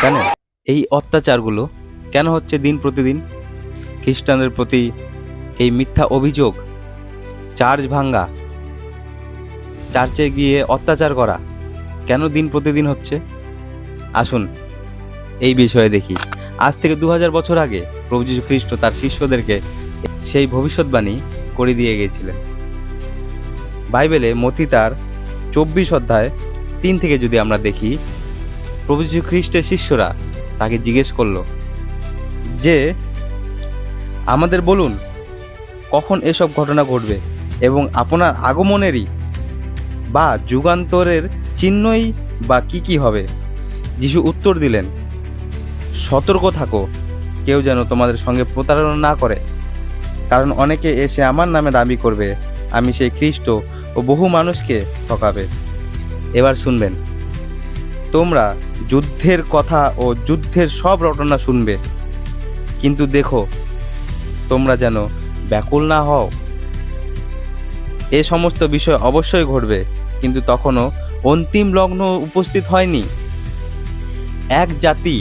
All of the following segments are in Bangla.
জানেন এই অত্যাচারগুলো কেন হচ্ছে দিন প্রতিদিন? খ্রিস্টানদের প্রতি এই মিথ্যা অভিযোগ, চার্চ ভাঙ্গা, চার্চে গিয়ে অত্যাচার করা কেন দিন প্রতিদিন হচ্ছে? আসুন এই বিষয়ে দেখি। আজ থেকে 2000 বছর আগে প্রভু যীশু খ্রিস্ট তার শিষ্যদেরকে সেই ভবিষ্যৎবাণী করে দিয়ে গিয়েছিলেন। বাইবেলে মথি তার 24 অধ্যায় 3 থেকে যদি আমরা দেখি, প্রভু যীশু খ্রিস্টের শিষ্যরা তাকে জিজ্ঞেস করলো যে আমাদের বলুন কখন এসব ঘটনা ঘটবে এবং আপনার আগমনেরই বা যুগান্তরের চিহ্নই বা কি হবে? যিশু উত্তর দিলেন, সতর্ক থাকো, কেউ যেন তোমাদের সঙ্গে প্রতারণা না করে, কারণ অনেকে এসে আমার নামে দাবি করবে আমি সেই খ্রিস্ট ও বহু মানুষকে ঠকাবে। এবার শুনবেন, তোমরা যুদ্ধের কথা ও যুদ্ধের সব রটনা শুনবে, কিন্তু দেখো তোমরা যেন ব্যাকুল না হও। এ সমস্ত বিষয় অবশ্যই ঘটবে, কিন্তু তখনও অন্তিম লগ্ন উপস্থিত হয়নি। এক জাতি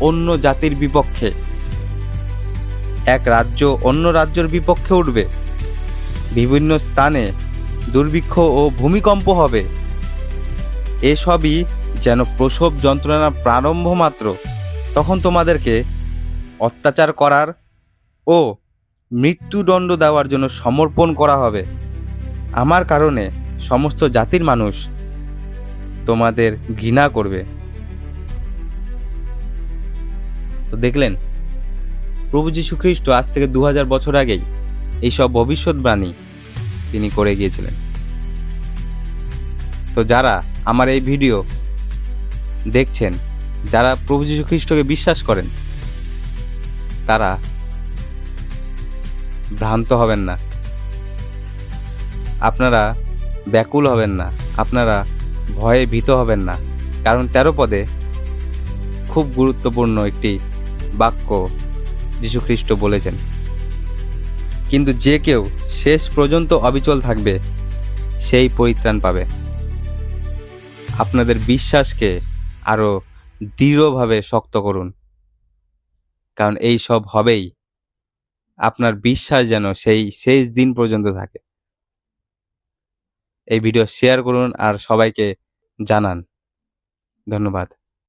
অন্য জাতির বিপক্ষে, এক রাজ্য অন্য রাজ্যের বিপক্ষে উঠবে, বিভিন্ন স্থানে দুর্ভিক্ষ ও ভূমিকম্প হবে। এসবই যেন প্রসব যন্ত্রণা প্রারম্ভ মাত্র। তখন তোমাদেরকে অত্যাচার করার ও মৃত্যুদণ্ড দেওয়ার জন্য সমর্পণ করা হবে। আমার কারণে সমস্ত জাতির মানুষ তোমাদের ঘৃণা করবে। তো দেখলেন, প্রভু যীশু খ্রিস্ট আজ থেকে 2000 বছর আগেই এইসব ভবিষ্যৎবাণী তিনি করে গিয়েছিলেন। তো যারা আমার এই ভিডিও দেখছেন, যারা প্রভু যীশু খ্রিস্টকে বিশ্বাস করেন, তারা ভ্রান্ত হবেন না, আপনারা ব্যাকুল হবেন না, আপনারা ভয়ে ভীত হবেন না। কারণ 13 পদে খুব গুরুত্বপূর্ণ একটি বাক্য যীশু খ্রিস্ট বলেছেন, কিন্তু যে কেউ শেষ পর্যন্ত অবিচল থাকবে সেই পরিত্রাণ পাবে। আপনাদের বিশ্বাসকে আরো দৃঢ়ভাবে শক্ত করুন, কারণ এই সব হবেই। আপনার বিশ্বাস যেন সেই শেষ দিন পর্যন্ত থাকে। এই ভিডিও শেয়ার করুন আর সবাইকে জানান। ধন্যবাদ।